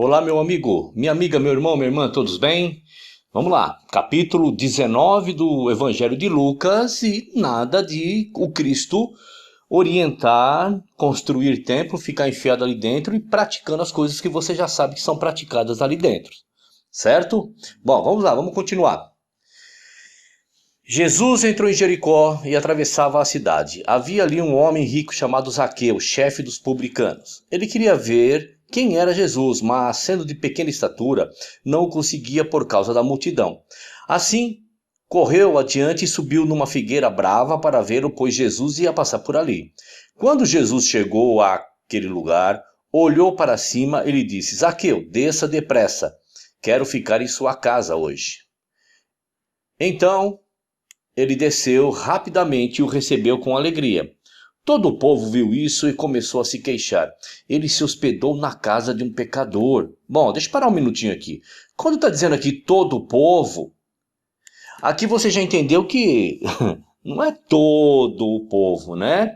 Olá, meu amigo, minha amiga, meu irmão, minha irmã, todos bem? Vamos lá, capítulo 19 do Evangelho de Lucas e nada de o Cristo orientar, construir templo, ficar enfiado ali dentro e praticando as coisas que você já sabe que são praticadas ali dentro, certo? Bom, vamos lá, vamos continuar. Jesus entrou em Jericó e atravessava a cidade. Havia ali um homem rico chamado Zaqueu, chefe dos publicanos. Ele queria ver quem era Jesus, mas sendo de pequena estatura, não o conseguia por causa da multidão. Assim, correu adiante e subiu numa figueira brava para vê-lo, pois Jesus ia passar por ali. Quando Jesus chegou àquele lugar, olhou para cima e lhe disse: Zaqueu, desça depressa, quero ficar em sua casa hoje. Então ele desceu rapidamente e o recebeu com alegria. Todo o povo viu isso e começou a se queixar. Ele se hospedou na casa de um pecador. Bom, deixa eu parar um minutinho aqui. Quando está dizendo aqui todo o povo, aqui você já entendeu que não é todo o povo, né?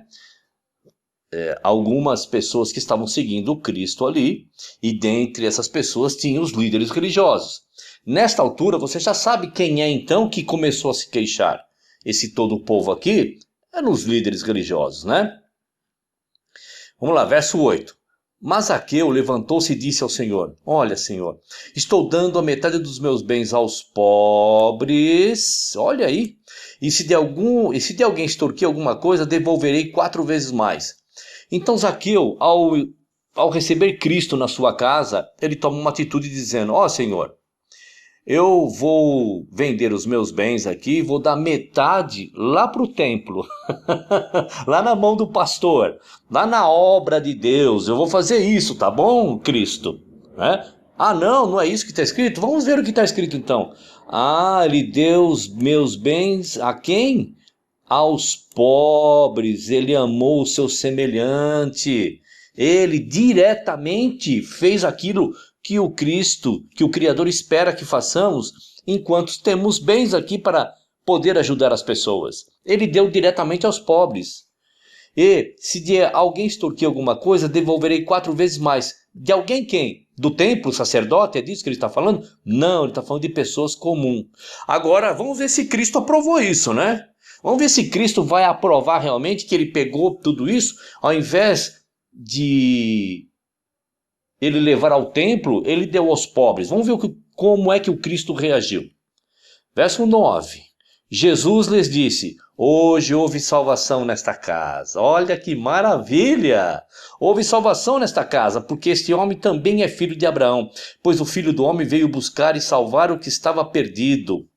Algumas pessoas que estavam seguindo o Cristo ali, e dentre essas pessoas tinham os líderes religiosos. Nesta altura você já sabe quem é então que começou a se queixar. Esse todo o povo aqui é nos líderes religiosos, né? Vamos lá, verso 8. Mas Zaqueu levantou-se e disse ao Senhor: Olha, Senhor, estou dando a metade dos meus bens aos pobres. Olha aí. E se de alguém extorquir alguma coisa, devolverei 4 vezes mais. Então Zaqueu, ao receber Cristo na sua casa, ele toma uma atitude dizendo: Ó, Senhor, eu vou vender os meus bens aqui, vou dar metade lá para o templo, lá na mão do pastor, lá na obra de Deus. Eu vou fazer isso, tá bom, Cristo? Né? Ah, não é isso que está escrito? Vamos ver o que está escrito então. Ah, ele deu os meus bens a quem? Aos pobres, ele amou o seu semelhante. Ele diretamente fez aquilo que o Cristo, que o Criador espera que façamos, enquanto temos bens aqui para poder ajudar as pessoas. Ele deu diretamente aos pobres. E se de alguém extorquir alguma coisa, devolverei 4 vezes mais. De alguém quem? Do templo, sacerdote? É disso que ele está falando? Não, ele está falando de pessoas comuns. Agora, vamos ver se Cristo aprovou isso, né? Vamos ver se Cristo vai aprovar realmente que ele pegou tudo isso, ao invés de ele levar ao templo, ele deu aos pobres. Vamos ver como é que o Cristo reagiu. Verso 9. Jesus lhes disse: Hoje houve salvação nesta casa. Olha que maravilha! Houve salvação nesta casa, porque este homem também é filho de Abraão, pois o Filho do Homem veio buscar e salvar o que estava perdido.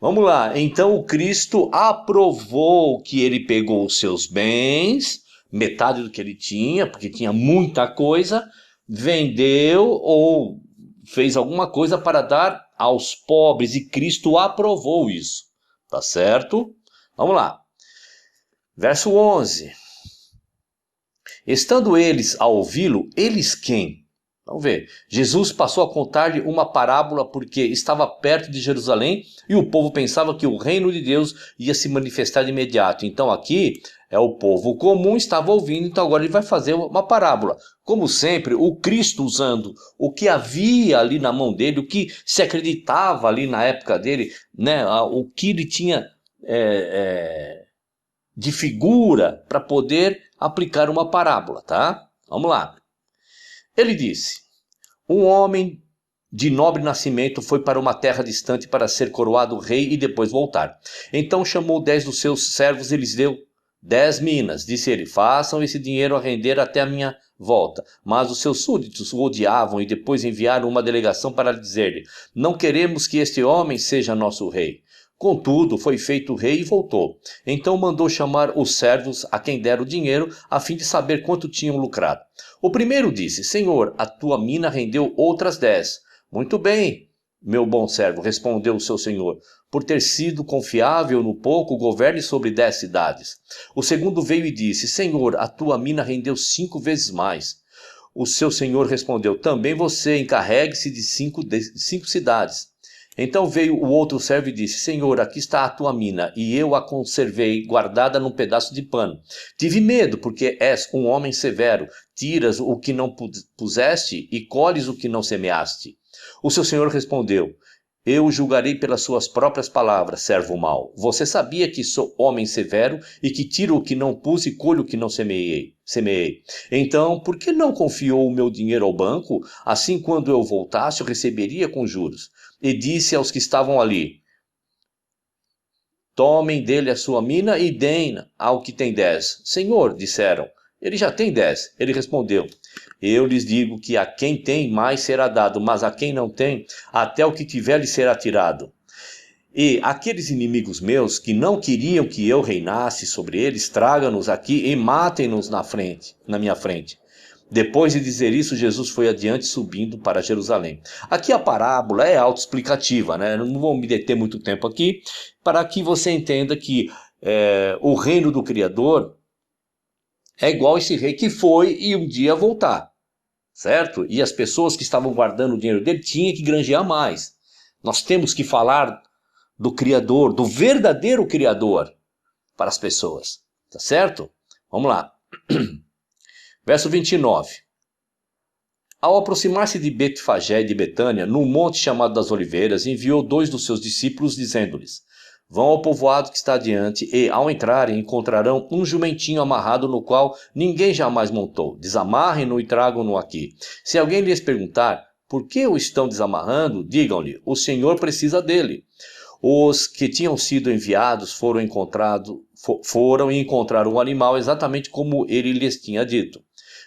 Vamos lá, então o Cristo aprovou que ele pegou os seus bens, metade do que ele tinha, porque tinha muita coisa, vendeu ou fez alguma coisa para dar aos pobres, e Cristo aprovou isso, tá certo? Vamos lá, verso 11. Estando eles a ouvi-lo, eles quem? Vamos ver. Jesus passou a contar-lhe uma parábola porque estava perto de Jerusalém e o povo pensava que o reino de Deus ia se manifestar de imediato. Então aqui é o povo comum, estava ouvindo, então agora ele vai fazer uma parábola. Como sempre, o Cristo usando o que havia ali na mão dele, o que se acreditava ali na época dele, né? O que ele tinha de figura para poder aplicar uma parábola, tá? Vamos lá. Ele disse: Um homem de nobre nascimento foi para uma terra distante para ser coroado rei e depois voltar. Então chamou 10 dos seus servos e lhes deu 10 minas. Disse ele: Façam esse dinheiro a render até a minha volta. Mas os seus súditos o odiavam e depois enviaram uma delegação para dizer-lhe: Não queremos que este homem seja nosso rei. Contudo, foi feito rei e voltou. Então mandou chamar os servos a quem deram o dinheiro, a fim de saber quanto tinham lucrado. O primeiro disse: Senhor, a tua mina rendeu outras 10. Muito bem, meu bom servo, respondeu o seu senhor. Por ter sido confiável no pouco, governe sobre 10 cidades. O segundo veio e disse: Senhor, a tua mina rendeu 5 vezes mais. O seu senhor respondeu: Também você encarregue-se de 5 cidades. Então veio o outro servo e disse: Senhor, aqui está a tua mina, e eu a conservei guardada num pedaço de pano. Tive medo, porque és um homem severo, tiras o que não puseste e colhes o que não semeaste. O seu senhor respondeu: Eu julgarei pelas suas próprias palavras, servo mau. Você sabia que sou homem severo e que tiro o que não pus e colho o que não semeei. Então, por que não confiou o meu dinheiro ao banco? Assim, quando eu voltasse, eu receberia com juros. E disse aos que estavam ali: Tomem dele a sua mina e deem ao que tem 10. Senhor, disseram, ele já tem 10. Ele respondeu: Eu lhes digo que a quem tem mais será dado, mas a quem não tem, até o que tiver lhe será tirado. E aqueles inimigos meus que não queriam que eu reinasse sobre eles, tragam-nos aqui e matem-nos na minha frente. Depois de dizer isso, Jesus foi adiante subindo para Jerusalém. Aqui a parábola é autoexplicativa, né? Não vou me deter muito tempo aqui, para que você entenda que o reino do Criador é igual esse rei que foi e um dia voltar, certo? E as pessoas que estavam guardando o dinheiro dele tinham que granjear mais. Nós temos que falar do Criador, do verdadeiro Criador para as pessoas, tá certo? Vamos lá. Verso 29. Ao aproximar-se de Betfagé e de Betânia, num monte chamado das Oliveiras, enviou 2 dos seus discípulos, dizendo-lhes: Vão ao povoado que está adiante e, ao entrarem, encontrarão um jumentinho amarrado no qual ninguém jamais montou. Desamarrem-no e tragam-no aqui. Se alguém lhes perguntar por que o estão desamarrando, digam-lhe: o Senhor precisa dele. Os que tinham sido enviados foram e encontraram o animal exatamente como ele lhes tinha dito.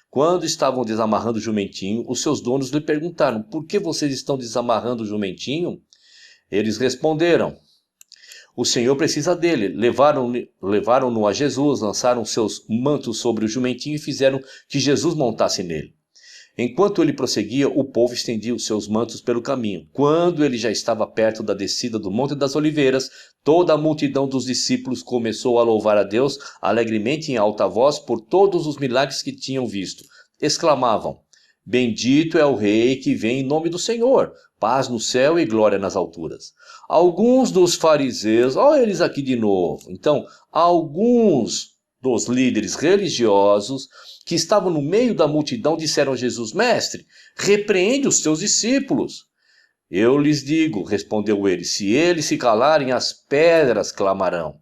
Quando estavam desamarrando o jumentinho, os seus donos lhe perguntaram: Por que vocês estão desamarrando o jumentinho? Eles responderam: O Senhor precisa dele. Levaram-no a Jesus, lançaram seus mantos sobre o jumentinho e fizeram que Jesus montasse nele. Enquanto ele prosseguia, o povo estendia os seus mantos pelo caminho. Quando ele já estava perto da descida do Monte das Oliveiras, toda a multidão dos discípulos começou a louvar a Deus alegremente em alta voz por todos os milagres que tinham visto. Exclamavam: Bendito é o Rei que vem em nome do Senhor, paz no céu e glória nas alturas. Alguns dos fariseus, olha eles aqui de novo. Então, alguns dos líderes religiosos que estavam no meio da multidão disseram a Jesus: Mestre, repreende os teus discípulos. Eu lhes digo, respondeu ele, se eles se calarem, as pedras clamarão.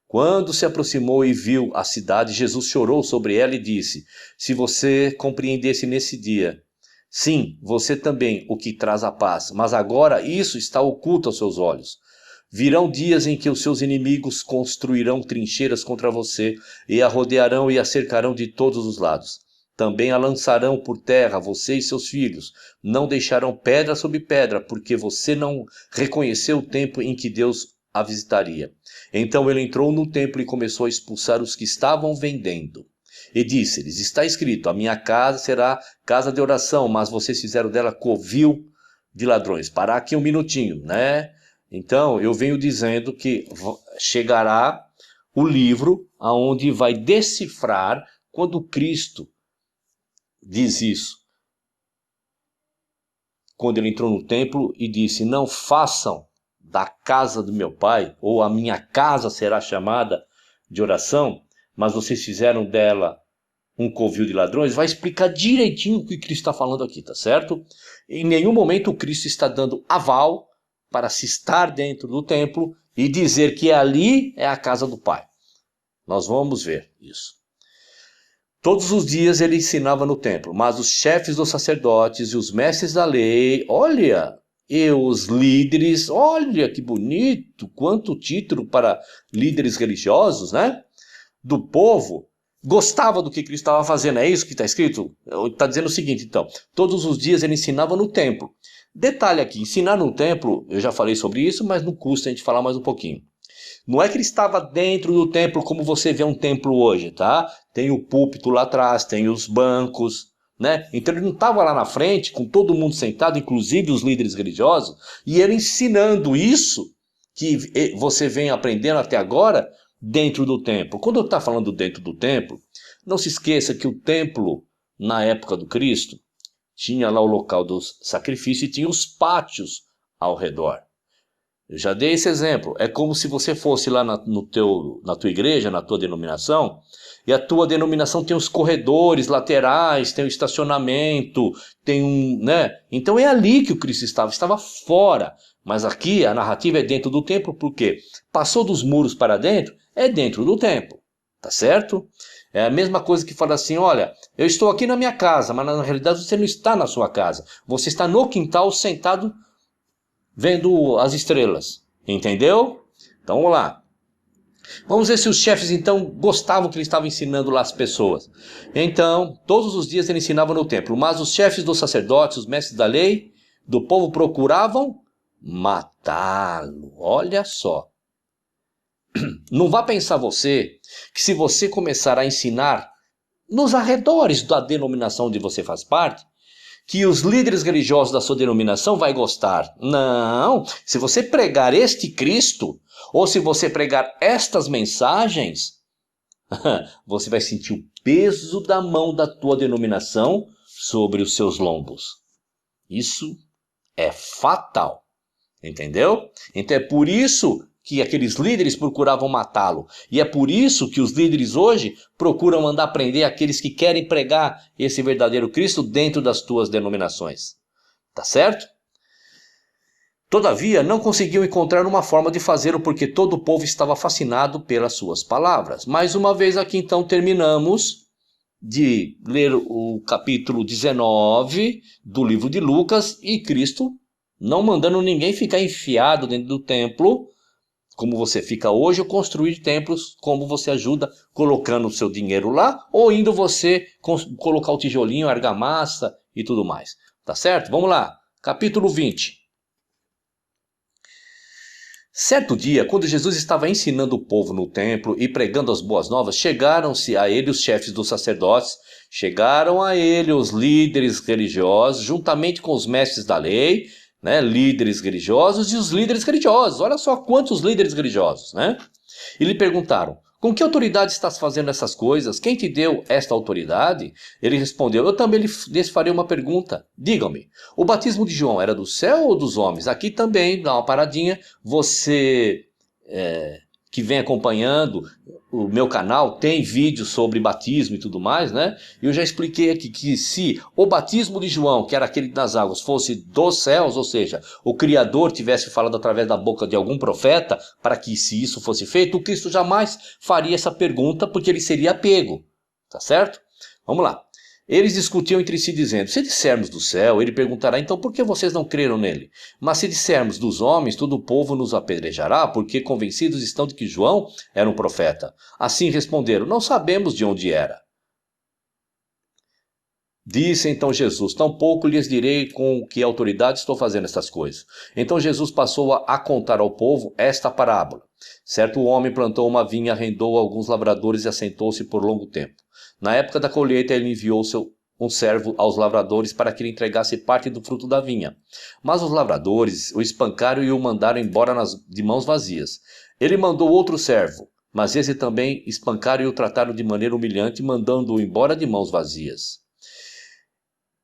Quando se aproximou e viu a cidade, Jesus chorou sobre ela e disse: Se você compreendesse nesse dia, sim, você também, o que traz a paz, mas agora isso está oculto aos seus olhos. Virão dias em que os seus inimigos construirão trincheiras contra você e a rodearão e a cercarão de todos os lados. Também a lançarão por terra, você e seus filhos. Não deixarão pedra sobre pedra, porque você não reconheceu o tempo em que Deus a visitaria. Então ele entrou no templo e começou a expulsar os que estavam vendendo. E disse-lhes: Está escrito, a minha casa será casa de oração, mas vocês fizeram dela covil de ladrões. Parar aqui um minutinho, né? Então, eu venho dizendo que chegará o livro aonde vai decifrar quando Cristo diz isso. Quando ele entrou no templo e disse: Não façam da casa do meu pai, ou a minha casa será chamada de oração, mas vocês fizeram dela um covil de ladrões, vai explicar direitinho o que Cristo está falando aqui, tá certo? Em nenhum momento o Cristo está dando aval para se estar dentro do templo e dizer que ali é a casa do Pai. Nós vamos ver isso. Todos os dias ele ensinava no templo, mas os chefes dos sacerdotes e os mestres da lei, olha, e os líderes, olha que bonito, quanto título para líderes religiosos, né? Do povo, gostava do que Cristo estava fazendo. É isso que está escrito? Está dizendo o seguinte, então: todos os dias ele ensinava no templo. Detalhe aqui, ensinar no templo, eu já falei sobre isso, mas não custa a gente falar mais um pouquinho. Não é que ele estava dentro do templo como você vê um templo hoje, tá? Tem o púlpito lá atrás, tem os bancos, né? Então ele não estava lá na frente com todo mundo sentado, inclusive os líderes religiosos, e ele ensinando isso que você vem aprendendo até agora dentro do templo. Quando eu estou falando dentro do templo, não se esqueça que o templo, na época do Cristo, tinha lá o local dos sacrifícios e tinha os pátios ao redor. Eu já dei esse exemplo. É como se você fosse lá na tua igreja, na tua denominação, e a tua denominação tem os corredores laterais, tem o estacionamento, tem né? Então é ali que o Cristo estava fora. Mas aqui a narrativa é dentro do templo, porque passou dos muros para dentro, é dentro do templo. Tá certo? É a mesma coisa que fala assim, olha, eu estou aqui na minha casa, mas na realidade você não está na sua casa. Você está no quintal sentado vendo as estrelas, entendeu? Então vamos lá. Vamos ver se os chefes então gostavam que ele estava ensinando lá as pessoas. Então, todos os dias ele ensinava no templo, mas os chefes dos sacerdotes, os mestres da lei, do povo procuravam matá-lo. Olha só. Não vá pensar você que se você começar a ensinar nos arredores da denominação onde você faz parte, que os líderes religiosos da sua denominação vai gostar. Não, se você pregar este Cristo, ou se você pregar estas mensagens, você vai sentir o peso da mão da tua denominação sobre os seus lombos. Isso é fatal, entendeu? Então é por isso que aqueles líderes procuravam matá-lo. E é por isso que os líderes hoje procuram mandar prender aqueles que querem pregar esse verdadeiro Cristo dentro das tuas denominações. Tá certo? Todavia, não conseguiam encontrar uma forma de fazê-lo porque todo o povo estava fascinado pelas suas palavras. Mais uma vez aqui então terminamos de ler o capítulo 19 do livro de Lucas e Cristo não mandando ninguém ficar enfiado dentro do templo, como você fica hoje, ou construir templos, como você ajuda colocando o seu dinheiro lá, ou indo você colocar o tijolinho, a argamassa e tudo mais. Tá certo? Vamos lá. Capítulo 20. Certo dia, quando Jesus estava ensinando o povo no templo e pregando as boas novas, chegaram-se a ele os chefes dos sacerdotes, chegaram a ele os líderes religiosos, juntamente com os mestres da lei, né, líderes religiosos e os líderes religiosos. Olha só quantos líderes religiosos, né? E lhe perguntaram, com que autoridade estás fazendo essas coisas? Quem te deu esta autoridade? Ele respondeu, eu também lhes farei uma pergunta. Digam-me, o batismo de João era do céu ou dos homens? Aqui também, dá uma paradinha, você que vem acompanhando o meu canal, tem vídeos sobre batismo e tudo mais, né? Eu já expliquei aqui que se o batismo de João, que era aquele nas águas, fosse dos céus, ou seja, o Criador tivesse falado através da boca de algum profeta, para que se isso fosse feito, o Cristo jamais faria essa pergunta, porque ele seria pego, tá certo? Vamos lá. Eles discutiam entre si dizendo, se dissermos do céu, ele perguntará, então por que vocês não creram nele? Mas se dissermos dos homens, todo o povo nos apedrejará, porque convencidos estão de que João era um profeta. Assim responderam, não sabemos de onde era. Disse então Jesus, tampouco lhes direi com que autoridade estou fazendo estas coisas. Então Jesus passou a contar ao povo esta parábola. Certo homem plantou uma vinha, arrendou a alguns lavradores e assentou-se por longo tempo. Na época da colheita, ele enviou um servo aos lavradores para que lhe entregasse parte do fruto da vinha. Mas os lavradores o espancaram e o mandaram embora de mãos vazias. Ele mandou outro servo, mas esse também espancaram e o trataram de maneira humilhante, mandando-o embora de mãos vazias.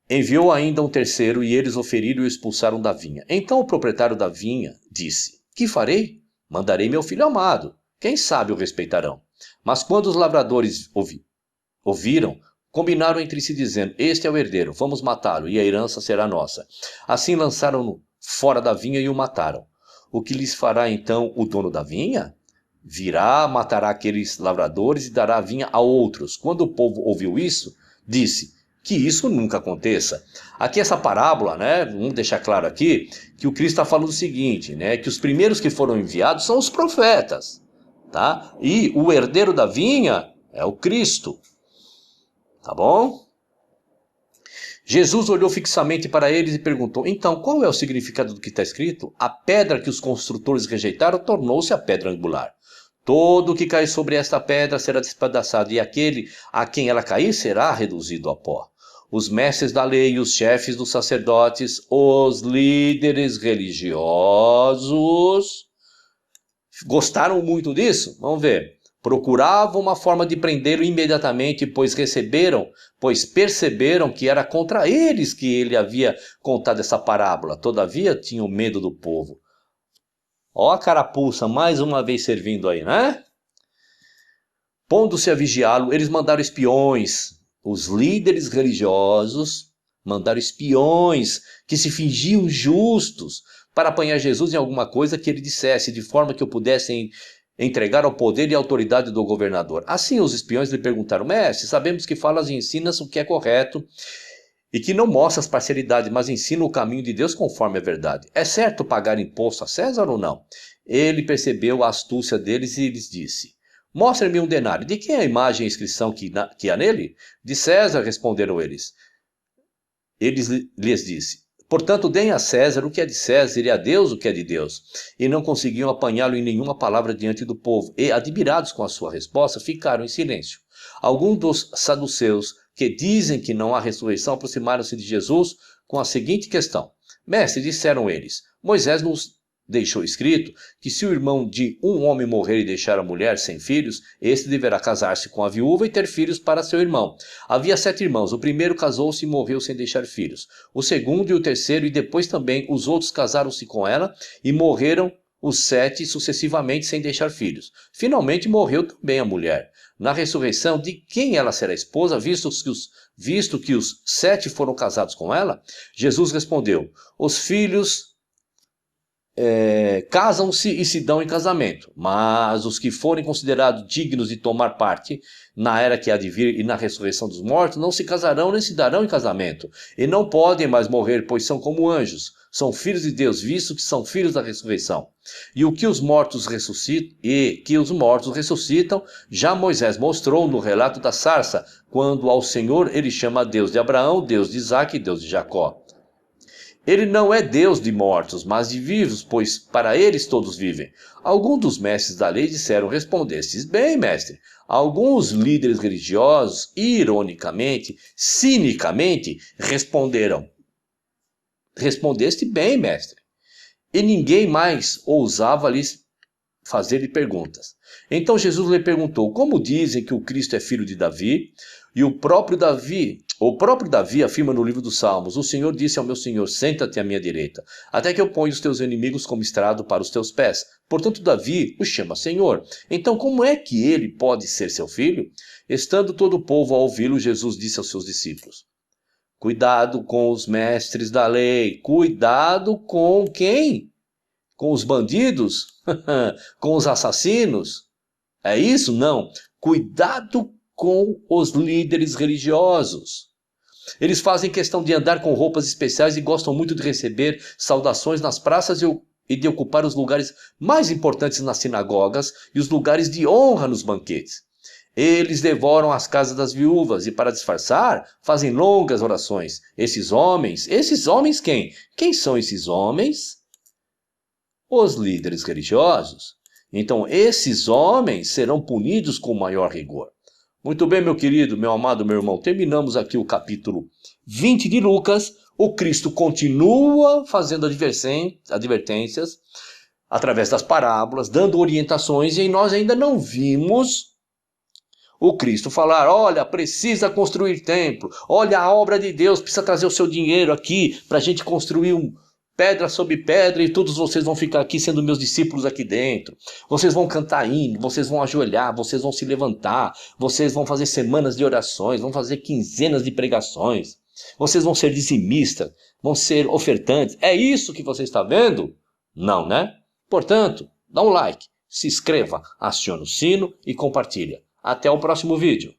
Enviou ainda um terceiro e eles o feriram e o expulsaram da vinha. Então o proprietário da vinha disse, que farei? Mandarei meu filho amado. Quem sabe o respeitarão. Mas quando os lavradores ouviram, combinaram entre si dizendo, este é o herdeiro, vamos matá-lo e a herança será nossa. Assim lançaram-no fora da vinha e o mataram. O que lhes fará então o dono da vinha? Virá, matará aqueles lavradores e dará a vinha a outros. Quando o povo ouviu isso, disse, que isso nunca aconteça. Aqui essa parábola, né, vamos deixar claro aqui, que o Cristo está falando o seguinte, né, que os primeiros que foram enviados são os profetas, tá? E o herdeiro da vinha é o Cristo. Tá bom? Jesus olhou fixamente para eles e perguntou, então, qual é o significado do que está escrito? A pedra que os construtores rejeitaram tornou-se a pedra angular. Todo o que cair sobre esta pedra será despedaçado, e aquele a quem ela cair será reduzido a pó. Os mestres da lei, os chefes dos sacerdotes, os líderes religiosos, gostaram muito disso? Vamos ver. Procuravam uma forma de prendê-lo imediatamente, pois perceberam que era contra eles que ele havia contado essa parábola. Todavia, tinham medo do povo. Ó a carapuça mais uma vez servindo aí, né? Pondo-se a vigiá-lo, eles mandaram espiões. Os líderes religiosos mandaram espiões que se fingiam justos para apanhar Jesus em alguma coisa que ele dissesse, de forma que o pudessem entregar ao poder e autoridade do governador. Assim os espiões lhe perguntaram: mestre, sabemos que falas e ensinas o que é correto e que não mostras parcialidade, mas ensina o caminho de Deus conforme a verdade. É certo pagar imposto a César ou não? Ele percebeu a astúcia deles e lhes disse: mostre-me um denário. De quem é a imagem e a inscrição que há nele? De César, responderam eles. Lhes disse: portanto, deem a César o que é de César e a Deus o que é de Deus. E não conseguiam apanhá-lo em nenhuma palavra diante do povo. E, admirados com a sua resposta, ficaram em silêncio. Alguns dos saduceus, que dizem que não há ressurreição, aproximaram-se de Jesus com a seguinte questão: mestre, disseram eles, Moisés nos deixou escrito que se o irmão de um homem morrer e deixar a mulher sem filhos, este deverá casar-se com a viúva e ter filhos para seu irmão. Havia 7 irmãos, o primeiro casou-se e morreu sem deixar filhos. O segundo e o terceiro e depois também os outros casaram-se com ela e morreram os 7 sucessivamente sem deixar filhos. Finalmente morreu também a mulher. Na ressurreição, de quem ela será esposa, visto que os 7 foram casados com ela? Jesus respondeu: os filhos casam-se e se dão em casamento, mas os que forem considerados dignos de tomar parte na era que há de vir e na ressurreição dos mortos não se casarão nem se darão em casamento, e não podem mais morrer, pois são como anjos, são filhos de Deus, visto que são filhos da ressurreição. E o que os mortos ressuscitam, já Moisés mostrou no relato da sarça, quando ao Senhor ele chama Deus de Abraão, Deus de Isaque e Deus de Jacó. Ele não é Deus de mortos, mas de vivos, pois para eles todos vivem. Alguns dos mestres da lei disseram: respondestes bem, mestre. Alguns líderes religiosos, ironicamente, cinicamente, responderam: respondeste bem, mestre. E ninguém mais ousava lhes fazer-lhe perguntas. Então Jesus lhe perguntou: como dizem que o Cristo é filho de Davi? E o próprio Davi afirma no livro dos Salmos: o Senhor disse ao meu Senhor: senta-te à minha direita, até que eu ponha os teus inimigos como estrado para os teus pés. Portanto, Davi o chama Senhor. Então, como é que ele pode ser seu filho? Estando todo o povo a ouvi-lo, Jesus disse aos seus discípulos: cuidado com os mestres da lei. Cuidado com quem? Com os bandidos? Com os assassinos? É isso? Não. Cuidado com os líderes religiosos. Eles fazem questão de andar com roupas especiais e gostam muito de receber saudações nas praças e de ocupar os lugares mais importantes nas sinagogas e os lugares de honra nos banquetes. Eles devoram as casas das viúvas e, para disfarçar, fazem longas orações. Esses homens quem? Quem são esses homens? Os líderes religiosos. Então, esses homens serão punidos com maior rigor. Muito bem, meu querido, meu amado, meu irmão, terminamos aqui o capítulo 20 de Lucas. O Cristo continua fazendo advertências através das parábolas, dando orientações, e nós ainda não vimos o Cristo falar: olha, precisa construir templo, olha a obra de Deus, precisa trazer o seu dinheiro aqui para a gente construir pedra sobre pedra, e todos vocês vão ficar aqui sendo meus discípulos aqui dentro. Vocês vão cantar hino, vocês vão ajoelhar, vocês vão se levantar, vocês vão fazer semanas de orações, vão fazer quinzenas de pregações, vocês vão ser dizimistas, vão ser ofertantes. É isso que você está vendo? Não, né? Portanto, dá um like, se inscreva, acione o sino e compartilha. Até o próximo vídeo.